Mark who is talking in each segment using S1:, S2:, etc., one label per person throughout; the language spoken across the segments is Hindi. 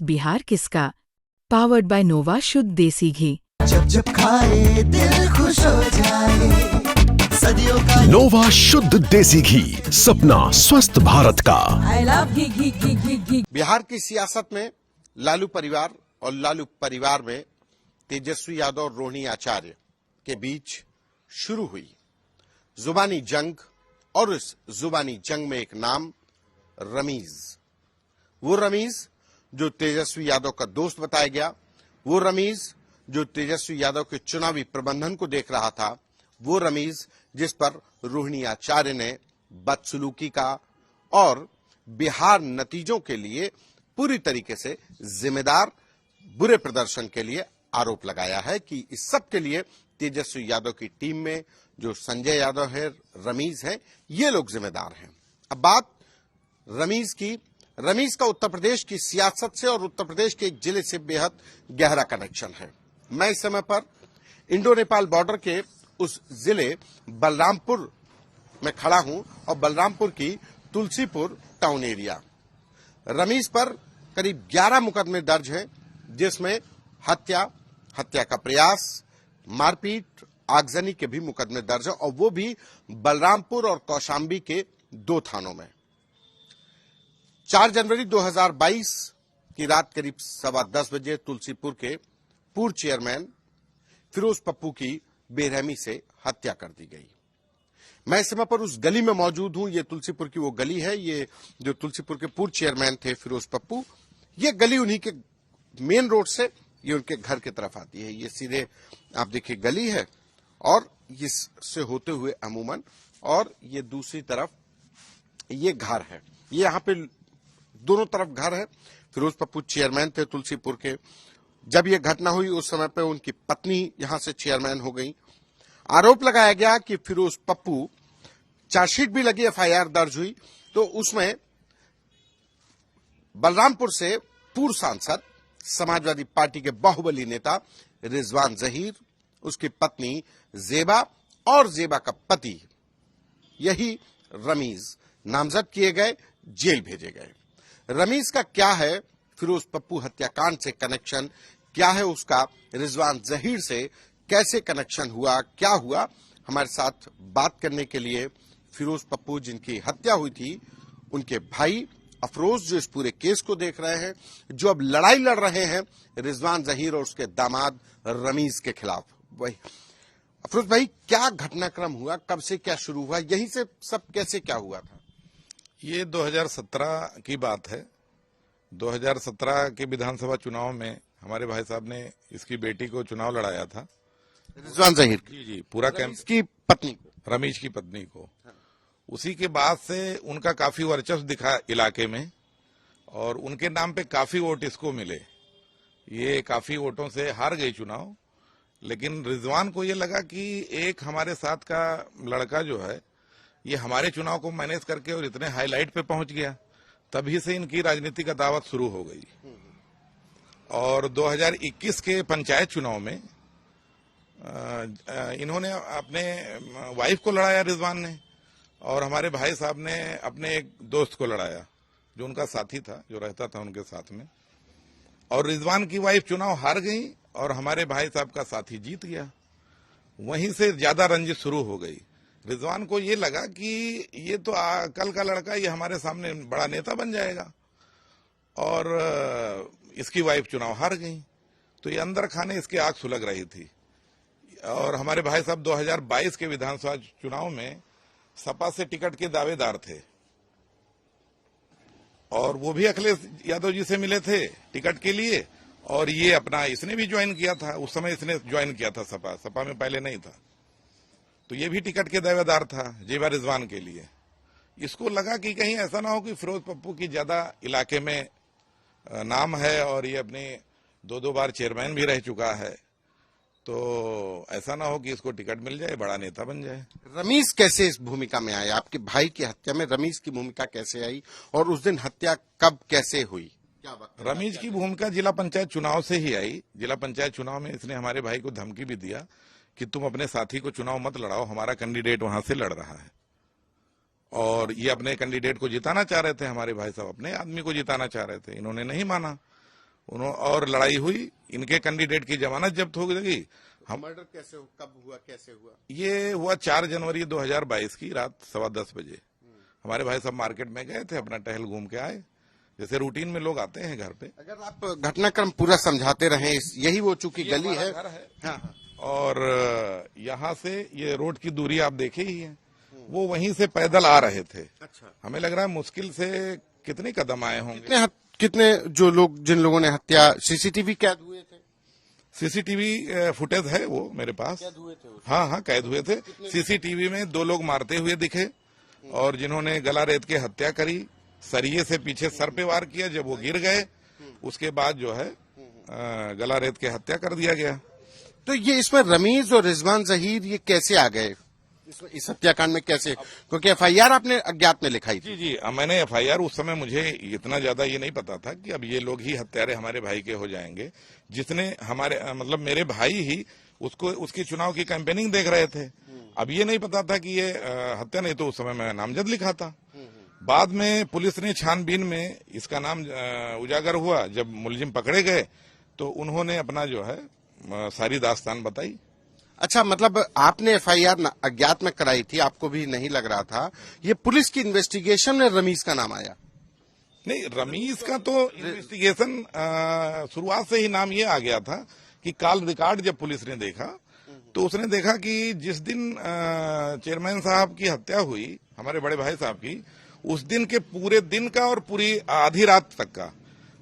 S1: बिहार किसका? पावर्ड बाय नोवा शुद्ध देसी घी।
S2: जब जब खाए दिल खुश हो जाए, सदियों का
S3: नोवा शुद्ध देसी घी, सपना स्वस्थ भारत का।
S4: I love घी।
S5: बिहार की सियासत में लालू परिवार और लालू परिवार में तेजस्वी यादव और रोहिणी आचार्य के बीच शुरू हुई जुबानी जंग, और इस जुबानी जंग में एक नाम रमीज। वो रमीज जो तेजस्वी यादव का दोस्त बताया गया, वो रमीज जो तेजस्वी यादव के चुनावी प्रबंधन को देख रहा था, वो रमीज जिस पर रोहिणी आचार्य ने बदसलूकी का और बिहार नतीजों के लिए पूरी तरीके से जिम्मेदार बुरे प्रदर्शन के लिए आरोप लगाया है कि इस सब के लिए तेजस्वी यादव की टीम में जो संजय यादव है, रमीज है, ये लोग जिम्मेदार हैं। अब बात रमीज की। रमीज का उत्तर प्रदेश की सियासत से और उत्तर प्रदेश के एक जिले से बेहद गहरा कनेक्शन है। मैं इस समय पर इंडो नेपाल बॉर्डर के उस जिले बलरामपुर में खड़ा हूं और बलरामपुर की तुलसीपुर टाउन एरिया। रमीज पर करीब 11 मुकदमे दर्ज हैं, जिसमें हत्या का प्रयास, मारपीट, आगजनी के भी मुकदमे दर्ज है, और वो भी बलरामपुर और कौशाम्बी के 2 थानों में। 4 जनवरी 2022 की रात करीब 10:15 बजे तुलसीपुर के पूर्व चेयरमैन फिरोज पप्पू की बेरहमी से हत्या कर दी गई। मैं इस समय पर उस गली में मौजूद हूं। ये तुलसीपुर की वो गली है। ये जो तुलसीपुर के पूर्व चेयरमैन थे फिरोज पप्पू, ये गली उन्हीं के मेन रोड से ये उनके घर की तरफ आती है। ये सीधे आप देखिए गली है और इससे होते हुए अमूमन, और ये दूसरी तरफ ये घर है। ये यहाँ पे दोनों तरफ घर है। फिरोज पप्पू चेयरमैन थे तुलसीपुर के। जब ये घटना हुई उस समय पे उनकी पत्नी यहां से चेयरमैन हो गई। आरोप लगाया गया कि फिरोज पप्पू, चार्जशीट भी लगी, एफआईआर दर्ज हुई, तो उसमें बलरामपुर से पूर्व सांसद, समाजवादी पार्टी के बाहुबली नेता रिजवान जहीर, उसकी पत्नी जेबा और जेबा का पति, यही रमीज नामजद किए गए, जेल भेजे गए। रमीज का क्या है फिरोज पप्पू हत्याकांड से कनेक्शन, क्या है उसका रिजवान जहीर से कैसे कनेक्शन हुआ, क्या हुआ, हमारे साथ बात करने के लिए फिरोज पप्पू जिनकी हत्या हुई थी, उनके भाई अफरोज जो इस पूरे केस को देख रहे हैं, जो अब लड़ाई लड़ रहे हैं रिजवान जहीर और उसके दामाद रमीज के खिलाफ। वही अफरोज भाई, क्या घटनाक्रम हुआ, कब से क्या शुरू हुआ, यहीं से सब कैसे क्या हुआ था?
S6: ये 2017 की बात है। 2017 के विधानसभा चुनाव में हमारे भाई साहब ने इसकी बेटी को चुनाव लड़ाया था,
S5: रिजवान जहीर
S6: जी पूरा कैंप
S5: की पत्नी को,
S6: रमीज की पत्नी को। उसी के बाद से उनका काफी वर्चस्व दिखा इलाके में, और उनके नाम पे काफी वोट इसको मिले। ये काफी वोटों से हार गई चुनाव। लेकिन रिजवान को ये लगा कि एक हमारे साथ का लड़का जो है, ये हमारे चुनाव को मैनेज करके और इतने हाईलाइट पे पहुंच गया, तभी से इनकी राजनीति का दावत शुरू हो गई। और 2021 के पंचायत चुनाव में इन्होंने अपने वाइफ को लड़ाया रिजवान ने, और हमारे भाई साहब ने अपने एक दोस्त को लड़ाया जो उनका साथी था, जो रहता था उनके साथ में। और रिजवान की वाइफ चुनाव हार गई और हमारे भाई साहब का साथी जीत गया। वहीं से ज्यादा रंजिश शुरू हो गई। रिजवान को ये लगा कि ये तो कल का लड़का, ये हमारे सामने बड़ा नेता बन जाएगा, और इसकी वाइफ चुनाव हार गई, तो ये अंदर खाने इसके आग सुलग रही थी। और हमारे भाई साहब 2022 के विधानसभा चुनाव में सपा से टिकट के दावेदार थे, और वो भी अखिलेश यादव जी से मिले थे टिकट के लिए, और ये अपना इसने भी ज्वाइन किया था। उस समय इसने ज्वाइन किया था सपा में पहले नहीं था, तो ये भी टिकट के दावेदार था जेबा रिजवान के लिए। इसको लगा कि कहीं ऐसा ना हो कि फिरोज पप्पू की ज्यादा इलाके में नाम है, और ये अपने 2 बार चेयरमैन भी रह चुका है, तो ऐसा ना हो कि इसको टिकट मिल जाए, बड़ा नेता बन जाए।
S5: रमीज कैसे इस भूमिका में आया? आपके भाई की हत्या में रमीज की भूमिका कैसे आई, और उस दिन हत्या कब कैसे हुई? क्या बात?
S6: रमीज की भूमिका जिला पंचायत चुनाव से ही आई। जिला पंचायत चुनाव में इसने हमारे भाई को धमकी भी दिया कि तुम अपने साथी को चुनाव मत लड़ाओ, हमारा कैंडिडेट वहां से लड़ रहा है। और ये अपने कैंडिडेट को जिताना चाह रहे थे, हमारे भाई साहब अपने आदमी को जिताना चाह रहे थे। इन्होंने नहीं माना, उन्होंने और लड़ाई हुई, इनके कैंडिडेट की जमानत जब्त हो गई। हम
S5: मर्डर कैसे कब हुआ, कैसे हुआ?
S6: ये हुआ 4 जनवरी 2022 की रात 10:15 बजे। हमारे भाई साहब मार्केट में गए थे, अपना टहल घूम के आए, जैसे रूटीन में लोग आते हैं घर पे।
S5: अगर आप घटनाक्रम पूरा समझाते रहे, यही वो चूंकि गली है,
S6: घर है।
S5: हाँ,
S6: और यहाँ से ये रोड की दूरी आप देखे ही है, वो वहीं से पैदल आ रहे थे।
S5: अच्छा।
S6: हमें लग रहा है मुश्किल से कितने कदम आए होंगे।
S5: कितने जो लोग, जिन लोगों ने हत्या, सीसीटीवी कैद हुए थे?
S6: सीसीटीवी फुटेज है वो मेरे पास।
S5: कैद हुए थे?
S6: हाँ, कैद हुए थे। सीसीटीवी में 2 लोग मारते हुए दिखे, और जिन्होंने गला रेत के हत्या करी, सरिये से पीछे सर पे वार किया, जब वो गिर गए उसके बाद जो है गला रेत के हत्या कर दिया गया।
S5: तो ये इसमें रमीज और रिजवान जहीर ये कैसे आ गए इस हत्याकांड में, कैसे? क्योंकि एफआईआर आपने अज्ञात में लिखाई थी।
S6: जी, मैंने एफआईआर, उस समय मुझे इतना ज्यादा ये नहीं पता था कि अब ये लोग ही हत्यारे हमारे भाई के हो जाएंगे, जिसने हमारे मतलब मेरे भाई ही उसको उसकी चुनाव की कैंपेनिंग देख रहे थे। अब ये नहीं पता था कि ये हत्या, नहीं तो उस समय मैं नामजद लिखा था। बाद में पुलिस ने छानबीन में इसका नाम उजागर हुआ, जब मुलजिम पकड़े गए तो उन्होंने अपना जो है सारी दास्तान बताई।
S5: अच्छा, मतलब आपने एफआईआर अज्ञात में कराई थी, आपको भी नहीं लग रहा था, ये पुलिस की इन्वेस्टिगेशन में रमीज का नाम आया?
S6: नहीं, रमीज का तो इन्वेस्टिगेशन शुरुआत से ही नाम ये आ गया था कि कॉल रिकॉर्ड जब पुलिस ने देखा तो उसने देखा कि जिस दिन चेयरमैन साहब की हत्या हुई, हमारे बड़े भाई साहब की, उस दिन के पूरे दिन का और पूरी आधी रात तक का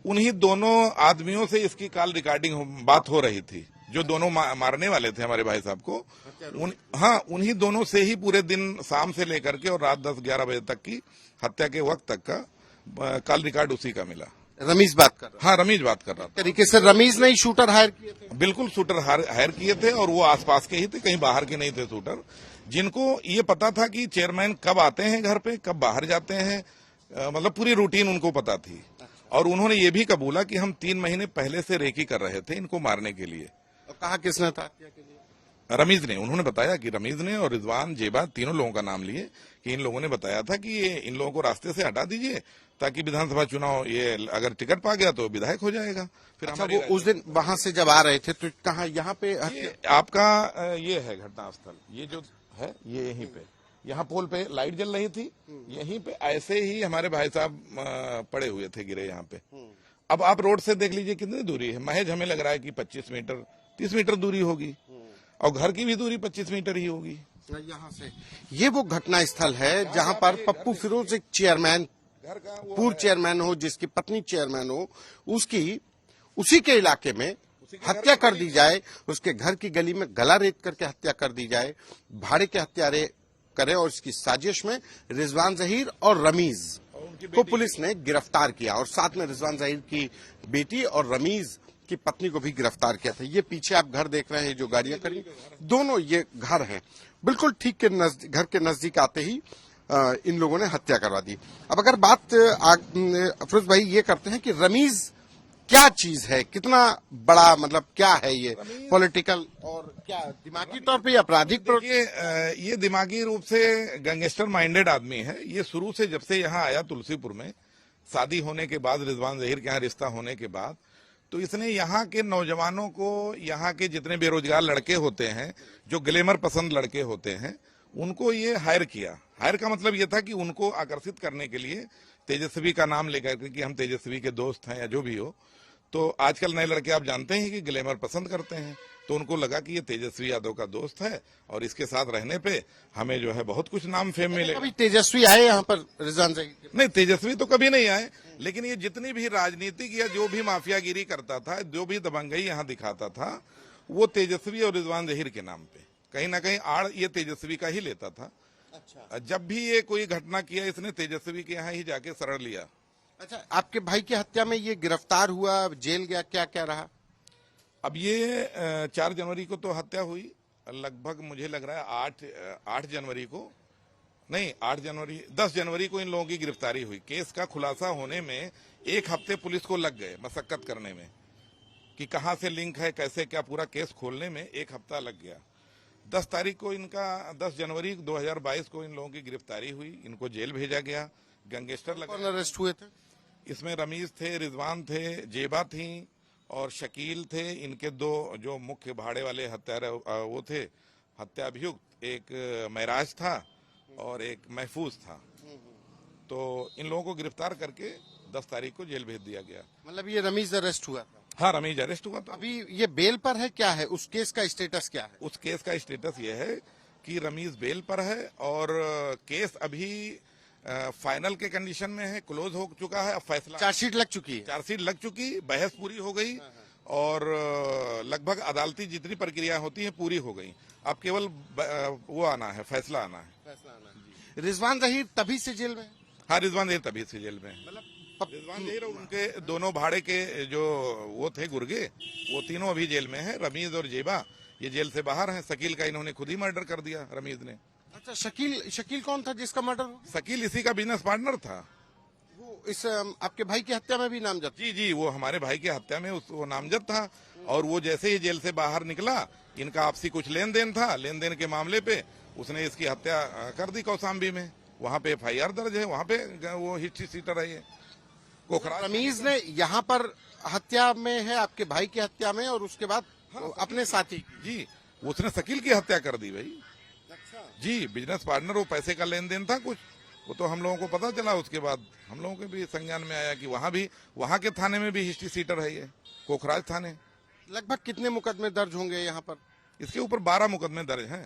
S6: उन्हीं दोनों आदमियों से इसकी कॉल रिकॉर्डिंग बात हो रही थी, जो दोनों मारने वाले थे हमारे भाई साहब को। उन्हीं दोनों से ही पूरे दिन शाम से लेकर के और रात 10-11 बजे तक की हत्या के वक्त तक का कॉल रिकॉर्ड उसी का मिला।
S5: रमीज बात कर रहा?
S6: हाँ, रमीज बात कर रहा था।
S5: तरीके से रमीज ने ही शूटर हायर किए थे?
S6: बिल्कुल, शूटर हायर किए थे, और वो आसपास के ही थे, कहीं बाहर के नहीं थे शूटर। जिनको ये पता था कि चेयरमैन कब आते हैं घर पे, कब बाहर जाते हैं, मतलब पूरी रूटीन उनको पता थी। और उन्होंने ये भी कबूला कि हम 3 महीने पहले से रेकी कर रहे थे इनको मारने के लिए।
S5: और कहा किसने था हत्या के लिए?
S6: रमीज ने। उन्होंने बताया कि रमीज ने और रिजवान, जेबा, तीनों लोगों का नाम लिए कि इन लोगों ने बताया था कि ये इन लोगों को रास्ते से हटा दीजिए, ताकि विधानसभा चुनाव, ये अगर टिकट पा गया तो विधायक हो जाएगा। फिर
S5: अच्छा, वो उस दिन वहां से जब आ रहे थे तो कहा यहाँ पे
S6: आपका ये है घटनास्थल, ये जो है ये यहीं पे, यहाँ पोल पे लाइट जल रही थी, यहीं पे ऐसे ही हमारे भाई साहब पड़े हुए थे, गिरे यहाँ पे। अब आप रोड से देख लीजिए कितनी दूरी है, महज हमें लग रहा है कि 25 मीटर 30 मीटर दूरी होगी, और घर की भी दूरी 25 मीटर ही होगी
S5: यहाँ से। ये वो घटना स्थल है जहाँ पर पप्पू फिरोज एक चेयरमैन, पूर्व चेयरमैन हो, जिसकी पत्नी चेयरमैन हो, उसकी उसी के इलाके में हत्या कर दी जाए, उसके घर की गली में गला रेत करके हत्या कर दी जाए, भाड़े के हत्यारे करे, और इसकी साजिश में रिजवान जहीर और रमीज को पुलिस ने गिरफ्तार किया, और साथ में रिजवान जहीर की बेटी और रमीज की पत्नी को भी गिरफ्तार किया था। ये पीछे आप घर देख रहे हैं, जो गाड़ियां खड़ी, दोनों ये घर हैं। बिल्कुल ठीक के घर के नजदीक आते ही इन लोगों ने हत्या करवा दी। अब अगर बात अफरोज भाई ये करते हैं कि रमीज क्या चीज है, कितना बड़ा, मतलब क्या है ये, पॉलिटिकल और क्या दिमागी तौर पे आपराधिक?
S6: ये दिमागी रूप से गैंगस्टर माइंडेड आदमी है। ये शुरू से जब से यहाँ आया तुलसीपुर में, शादी होने के बाद, रिजवान जहीर के यहाँ रिश्ता होने के बाद, तो इसने यहाँ के नौजवानों को, यहाँ के जितने बेरोजगार लड़के होते हैं, जो ग्लैमर पसंद लड़के होते हैं, उनको ये हायर किया। हायर का मतलब ये था कि उनको आकर्षित करने के लिए तेजस्वी का नाम लेकर के कि हम तेजस्वी के दोस्त हैं या जो भी हो। तो आजकल नए लड़के आप जानते हैं कि ग्लैमर पसंद करते हैं, तो उनको लगा कि ये तेजस्वी यादव का दोस्त है और इसके साथ रहने पे हमें जो है बहुत कुछ नाम फेम मिलेगा।
S5: कभी तेजस्वी आए यहाँ पर रिजवान जहीर?
S6: नहीं, तेजस्वी तो कभी नहीं आए, लेकिन ये जितनी भी राजनीतिक या जो भी माफियागिरी करता था, जो भी दबंगई यहाँ दिखाता था, वो तेजस्वी और रिजवान जहीर के नाम पे कहीं ना कहीं आड़ ये तेजस्वी का ही लेता था। अच्छा। जब भी ये कोई घटना किया, इसने तेजस्वी के यहाँ ही जाके शरण लिया।
S5: अच्छा, आपके भाई की हत्या में ये गिरफ्तार हुआ, जेल गया, क्या क्या रहा?
S6: अब ये 4 जनवरी को तो हत्या हुई, लगभग मुझे लग रहा है 8 जनवरी को, नहीं 8 जनवरी 10 जनवरी को इन लोगों की गिरफ्तारी हुई। केस का खुलासा होने में 1 हफ्ते पुलिस को लग गए, मशक्कत करने में कि कहां से लिंक है, कैसे क्या, पूरा केस खोलने में 1 हफ्ता लग गया। 10 तारीख को इनका, 10 जनवरी 2022 को इन लोगों की गिरफ्तारी हुई, इनको जेल भेजा गया। गैंगस्टर लगा।
S5: कौन अरेस्ट हुए थे?
S6: इसमें रमीज थे, रिजवान थे, जेबा थी और शकील थे। इनके दो जो मुख्य भाड़े वाले हत्यारे वो थे हत्याभियुक्त, एक महराज था और एक महफूज था। तो इन लोगों को गिरफ्तार करके 10 तारीख को जेल भेज दिया गया।
S5: मतलब ये रमीज अरेस्ट हुआ था,
S6: हाँ, रमीज अरेस्ट हुआ था।
S5: अभी ये बेल पर है, क्या है उस केस का स्टेटस क्या है?
S6: उस केस का स्टेटस ये है कि रमीज बेल पर है और केस अभी फाइनल के कंडीशन में है, क्लोज हो चुका है। अब फैसला,
S5: चार्जशीट लग चुकी है,
S6: चार्जशीट लग चुकी, बहस पूरी हो गई और लगभग अदालती जितनी प्रक्रिया होती है पूरी हो गई। अब केवल वो आना है, फैसला आना है।
S5: रिजवान जहीर तभी से जेल में है?
S6: हाँ, रिजवान जहीर तभी से जेल में है।
S5: मतलब
S6: रिजवान जहीर और उनके दोनों भाड़े के जो वो थे गुर्गे, वो तीनों अभी जेल में है। रमीज और जेबा ये जेल से बाहर हैं। शकील का इन्होंने खुद ही मर्डर कर दिया, रमीज ने।
S5: अच्छा, शकील कौन था जिसका मर्डर हुआ?
S6: शकील इसी का बिजनेस पार्टनर था।
S5: वो इस आपके भाई की हत्या में भी नामजद?
S6: जी जी, वो हमारे भाई की हत्या में वो नामजद था। और वो जैसे ही जेल से बाहर निकला, इनका आपसी कुछ लेन देन था, लेन देन के मामले पे उसने इसकी हत्या कर दी कौसाम्बी में। वहाँ पे FIR दर्ज है, वहाँ पे वो हिस्ट्री सीटर है ये कोखराज।
S5: रमीज ने यहाँ पर हत्या में है, आपके भाई की हत्या में, और उसके बाद अपने साथी की।
S6: जी, उसने शकील की हत्या कर दी भाई। जी, बिजनेस पार्टनर, वो पैसे का लेन देन था कुछ, वो तो हम लोगों को पता चला। उसके बाद हम लोगों के भी संज्ञान में आया कि वहाँ के थाने में भी हिस्ट्री सीटर है ये, कोखराज थाने।
S5: लगभग कितने मुकदमे दर्ज होंगे यहाँ पर?
S6: इसके ऊपर 12 मुकदमे दर्ज हैं।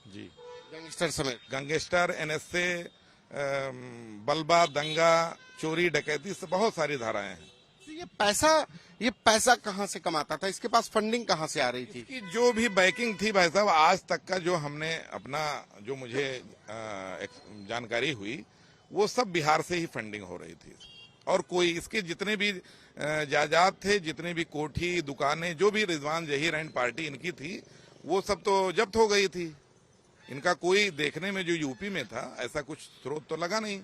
S6: जी,
S5: गैंगस्टर समेत?
S6: गैंगस्टर, NSA, बलबा, दंगा, चोरी, डकैती से बहुत सारी धाराएं हैं।
S5: तो ये पैसा कहाँ से कमाता था? इसके पास फंडिंग कहाँ से आ रही थी?
S6: कि जो भी बैकिंग थी भाई साहब, आज तक का जो हमने अपना जो मुझे जानकारी हुई, वो सब बिहार से ही फंडिंग हो रही थी। और कोई इसके जितने भी जायदाद थे, जितने भी कोठी, दुकानें, जो भी रिजवान जहीर एंड पार्टी इनकी थी, वो सब तो जब्त हो गई थी। इनका कोई देखने में जो यूपी में था ऐसा कुछ स्रोत तो लगा नहीं,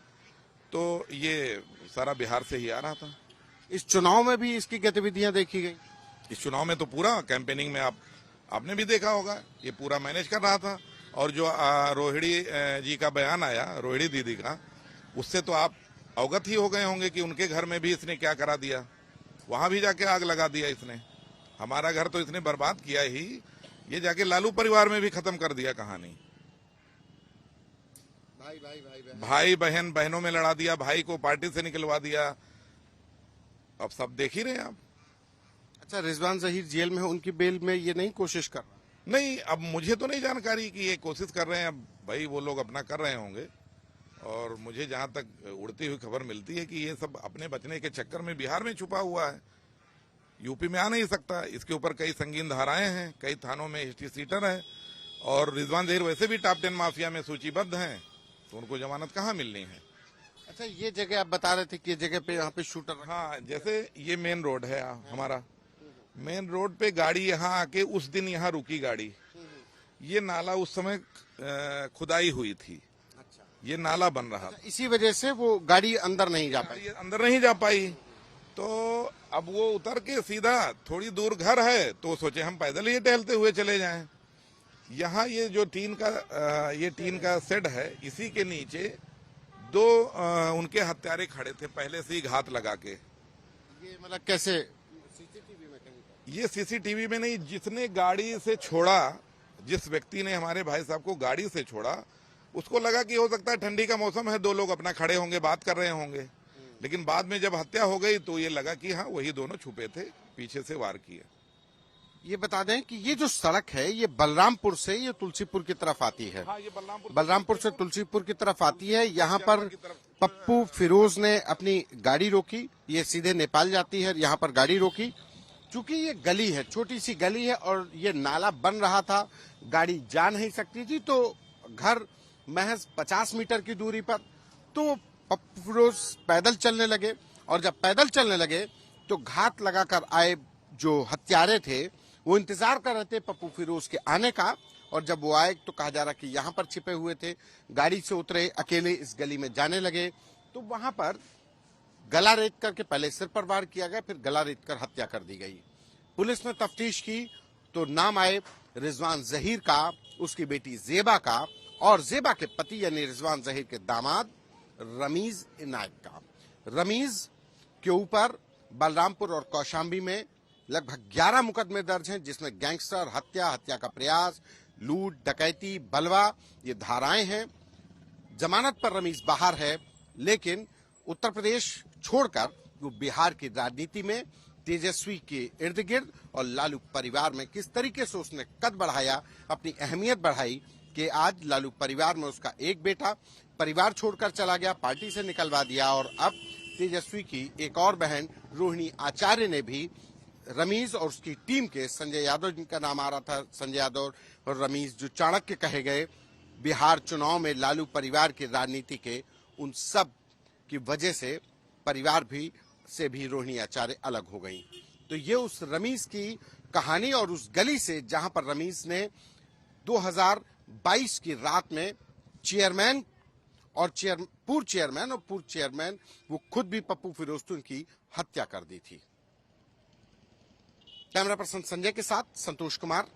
S6: तो ये सारा बिहार से ही आ रहा था।
S5: इस चुनाव में भी इसकी गतिविधियां देखी गई?
S6: इस चुनाव में तो पूरा कैंपेनिंग में आपने भी देखा होगा, ये पूरा मैनेज कर रहा था। और जो रोहिणी जी का बयान आया, रोहिणी दीदी का, उससे तो आप अवगत ही हो गए होंगे कि उनके घर में भी इसने क्या करा दिया। वहां भी जाके आग लगा दिया इसने। हमारा घर तो इसने बर्बाद किया ही, ये जाके लालू परिवार में भी खत्म कर दिया कहानी। भाई बहन, बहनों में लड़ा दिया, भाई को पार्टी से निकलवा दिया। अब सब देख ही रहे हैं आप।
S5: अच्छा, रिजवान जहीर जेल में है, उनकी बेल में ये नहीं कोशिश कर रहा?
S6: नहीं, अब मुझे तो नहीं जानकारी कि ये कोशिश कर रहे हैं। अब भाई वो लोग अपना कर रहे होंगे। और मुझे जहां तक उड़ती हुई खबर मिलती है कि ये सब अपने बचने के चक्कर में बिहार में छुपा हुआ है, यूपी में आ नहीं सकता। इसके ऊपर कई संगीन धाराएं हैं, कई थानों में हिस्ट्री सीटर है। और रिजवान जहीर वैसे भी टॉप 10 माफिया में सूचीबद्ध हैं, तो उनको जमानत कहाँ मिलनी है।
S5: अच्छा, ये जगह आप बता रहे थे कि ये जगह पे यहाँ पे शूटर?
S6: हाँ, जैसे ये मेन रोड है हमारा, मेन रोड पे गाड़ी यहाँ आके उस दिन यहाँ रुकी गाड़ी। ये नाला उस समय खुदाई हुई थी।
S5: अच्छा,
S6: ये नाला बन रहा था,
S5: इसी वजह से वो गाड़ी अंदर नहीं जा पाई?
S6: अंदर नहीं जा पाई। तो अब वो उतर के सीधा थोड़ी दूर घर है, तो सोचे हम पैदल ही टहलते हुए चले जाएं। यहाँ ये जो टीन का शेड है, इसी के नीचे दो उनके हत्यारे खड़े थे पहले से ही घात लगा के।
S5: ये मतलब कैसे? सीसीटीवी में कहीं?
S6: ये सीसीटीवी में नहीं, जिसने गाड़ी से छोड़ा, जिस व्यक्ति ने हमारे भाई साहब को गाड़ी से छोड़ा, उसको लगा कि हो सकता है ठंडी का मौसम है, दो लोग अपना खड़े होंगे, बात कर रहे होंगे। लेकिन बाद में जब हत्या हो गई तो ये लगा कि हाँ वही दोनों छुपे थे, पीछे से वार किए।
S5: ये बता दें कि ये जो सड़क है ये बलरामपुर से ये तुलसीपुर की तरफ आती है।
S6: हाँ, ये
S5: बलरामपुर से तुलसीपुर की तरफ आती है। यहाँ पर पप्पू फिरोज ने अपनी गाड़ी रोकी, ये सीधे नेपाल जाती है, यहाँ पर गाड़ी रोकी। चूंकि ये गली है, छोटी सी गली है और ये नाला बन रहा था, गाड़ी जा नहीं सकती थी, तो घर महज 50 मीटर की दूरी पर। तो पप्पू फिरोज पैदल चलने लगे, और जब पैदल चलने लगे तो घात लगाकर आए जो हत्यारे थे वो इंतजार कर रहे थे पप्पू फिरोज के आने का। और जब वो आए तो कहा जा रहा कि यहाँ पर छिपे हुए थे, गाड़ी से उतरे, अकेले इस गली में जाने लगे, तो वहां पर गला रेत करके पहले सिर पर वार किया गया, फिर गला रेत कर हत्या कर दी गई। पुलिस ने तफ्तीश की तो नाम आए रिजवान जहीर का, उसकी बेटी जेबा का, और जेबा के पति यानी रिजवान जहीर के दामाद रमीज इनायत का। रमीज के ऊपर बलरामपुर और कौशाम्बी में लगभग 11 मुकदमे दर्ज हैं, जिसमें गैंगस्टर, हत्या, हत्या का प्रयास, लूट, डकैती, बलवा ये धाराएं हैं। जमानत पर रमीज बाहर है, लेकिन उत्तर प्रदेश छोड़कर वो बिहार की राजनीति में तेजस्वी के इर्द गिर्द और लालू परिवार में किस तरीके से उसने कद बढ़ाया, अपनी अहमियत बढ़ाई कि आज लालू परिवार में उसका एक बेटा परिवार छोड़कर चला गया, पार्टी से निकलवा दिया, और अब तेजस्वी की एक और बहन रोहिणी आचार्य ने भी रमीज और उसकी टीम के, संजय यादव जिनका नाम आ रहा था, संजय यादव और रमीज जो चाणक्य कहे गए बिहार चुनाव में लालू परिवार की राजनीति के, उन सब की वजह से परिवार से भी रोहिणी आचार्य अलग हो गई। तो ये उस रमीज की कहानी और उस गली से जहां पर रमीज ने 2022 की रात में चेयरमैन और पूर्व चेयरमैन वो खुद भी पप्पू फिरोजपुर की हत्या कर दी थी। कैमरा पर्सन संजय के साथ संतोष कुमार।